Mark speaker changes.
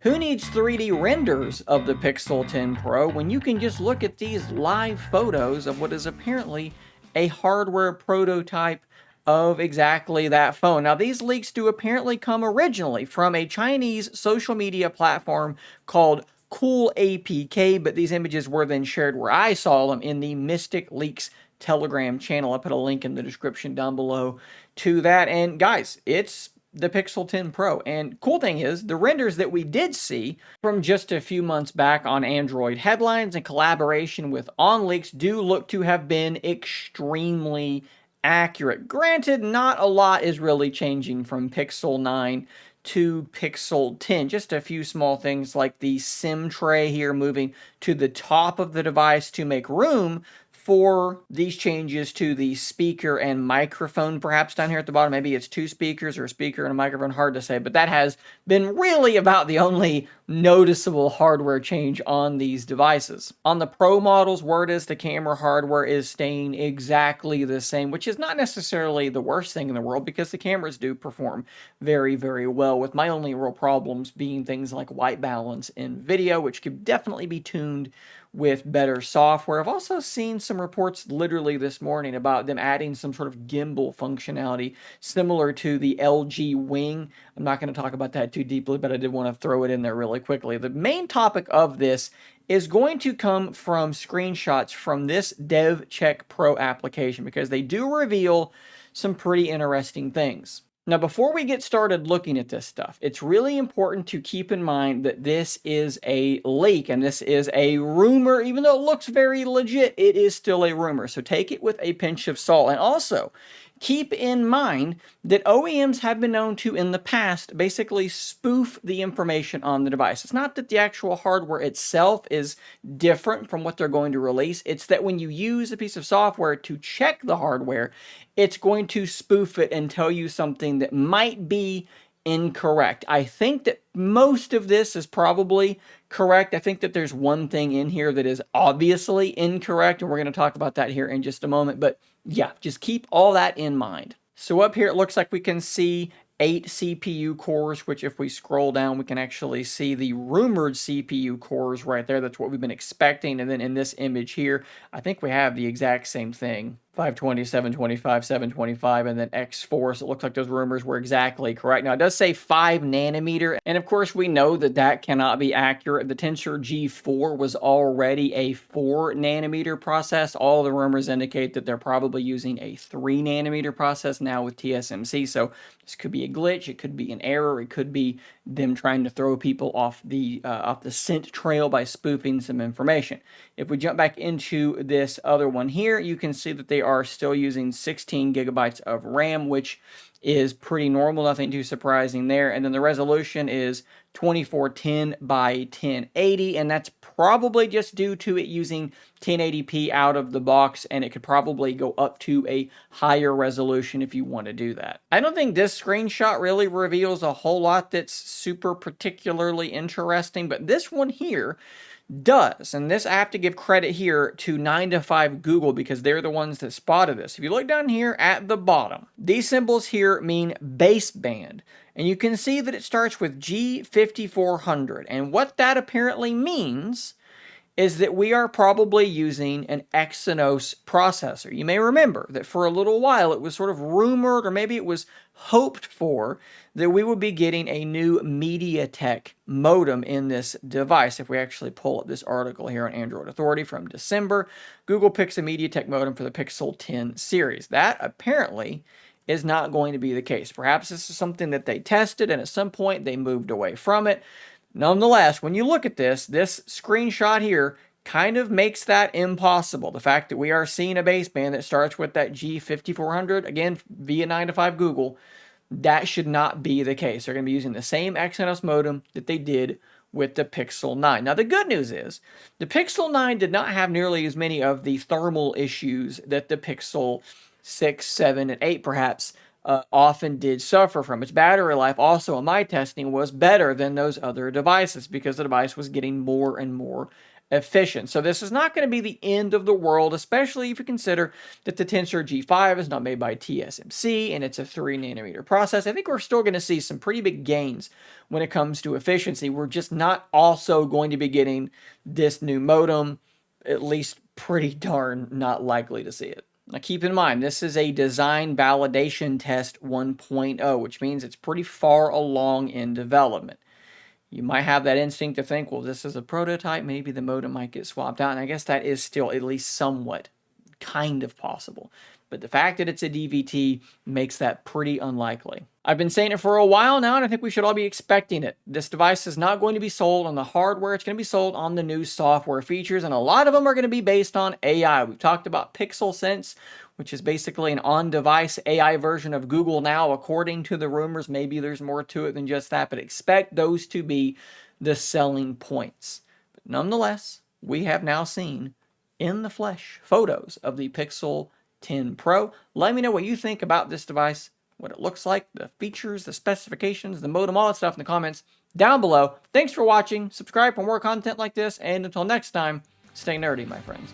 Speaker 1: Who needs 3D renders of the Pixel 10 Pro when you can just look at these live photos of what is apparently a hardware prototype of exactly that phone? Now, these leaks do apparently come originally from a Chinese social media platform called Cool APK, but these images were then shared where I saw them in the Mystic Leaks Telegram channel. I put a link in the description down below to that. And guys, it's the Pixel 10 Pro. And cool thing is, the renders that we did see from just a few months back on Android headlines in collaboration with OnLeaks do look to have been extremely accurate. Granted, not a lot is really changing from Pixel 9 to Pixel 10. Just a few small things like the SIM tray here moving to the top of the device to make room for these changes to the speaker and microphone, perhaps down here at the bottom. Maybe it's two speakers or a speaker and a microphone, hard to say, but that has been really about the only noticeable hardware change on these devices. On the Pro models, word is the camera hardware is staying exactly the same, which is not necessarily the worst thing in the world because the cameras do perform very, very well, with my only real problems being things like white balance in video, which could definitely be tuned with better software. I've also seen some reports literally this morning about them adding some sort of gimbal functionality similar to the LG Wing. I'm not going to talk about that too deeply, but I did want to throw it in there really quickly. The main topic of this is going to come from screenshots from this DevCheck Pro application because they do reveal some pretty interesting things. Now, before we get started looking at this stuff, it's really important to keep in mind that this is a leak and this is a rumor. Even though it looks very legit, it is still a rumor. So take it with a pinch of salt. And also, keep in mind that OEMs have been known to, in the past, basically spoof the information on the device. It's not that the actual hardware itself is different from what they're going to release. It's that when you use a piece of software to check the hardware, it's going to spoof it and tell you something that might be incorrect. I think that most of this is probably correct. I think that there's one thing in here that is obviously incorrect, and we're going to talk about that here in just a moment. But yeah, just keep all that in mind. So up here, it looks like we can see 8 CPU cores, which if we scroll down, we can actually see the rumored CPU cores right there. That's what we've been expecting. And then in this image here, I think we have the exact same thing. 520, 725, 725, and then X4. So it looks like those rumors were exactly correct. Now, it does say 5 nanometer, and of course, we know that that cannot be accurate. The Tensor G4 was already a 4 nanometer process. All the rumors indicate that they're probably using a 3 nanometer process now with TSMC. So this could be a glitch, it could be an error, it could be them trying to throw people off the scent trail by spoofing some information. If we jump back into this other one here, you can see that they are still using 16 gigabytes of RAM, which is pretty normal, nothing too surprising there. And then the resolution is 2410 by 1080, and that's probably just due to it using 1080p out of the box, and it could probably go up to a higher resolution if you want to do that. I don't think this screenshot really reveals a whole lot that's super particularly interesting, but this one here does. And this, I have to give credit here to 9 to 5 Google because they're the ones that spotted this. If you look down here at the bottom, these symbols here mean baseband. And you can see that it starts with G5400. And what that apparently means is that we are probably using an Exynos processor. You may remember that for a little while it was sort of rumored, or maybe it was hoped for, that we would be getting a new MediaTek modem in this device. If we actually pull up this article here on Android Authority from December, Google picks a MediaTek modem for the Pixel 10 series. That apparently is not going to be the case. Perhaps this is something that they tested and at some point they moved away from it. Nonetheless, when you look at this screenshot here kind of makes that impossible. The fact that we are seeing a baseband that starts with that G5400, again, via 9 to 5 Google, that should not be the case. They're going to be using the same Exynos modem that they did with the Pixel 9. Now, the good news is the Pixel 9 did not have nearly as many of the thermal issues that the Pixel 6, 7, and 8 perhaps often did suffer from. Its battery life also in my testing was better than those other devices because the device was getting more and more efficient. So this is not going to be the end of the world, especially if you consider that the Tensor G5 is not made by TSMC and it's a 3nm process. I think we're still going to see some pretty big gains when it comes to efficiency. We're just not also going to be getting this new modem, at least pretty darn not likely to see it. Now keep in mind, this is a design validation test 1.0, which means it's pretty far along in development. You might have that instinct to think, well, this is a prototype, maybe the modem might get swapped out, and I guess that is still at least somewhat kind of possible. But the fact that it's a DVT makes that pretty unlikely. I've been saying it for a while now, and I think we should all be expecting it. This device is not going to be sold on the hardware. It's going to be sold on the new software features, and a lot of them are going to be based on AI. We've talked about Pixel Sense, which is basically an on-device AI version of Google Now, according to the rumors. Maybe there's more to it than just that, but expect those to be the selling points. But nonetheless, we have now seen in the flesh photos of the Pixel 10 Pro. Let me know what you think about this device, what it looks like, the features, the specifications, the modem, all that stuff in the comments down below. Thanks for watching. Subscribe for more content like this, and until next time, stay nerdy, my friends.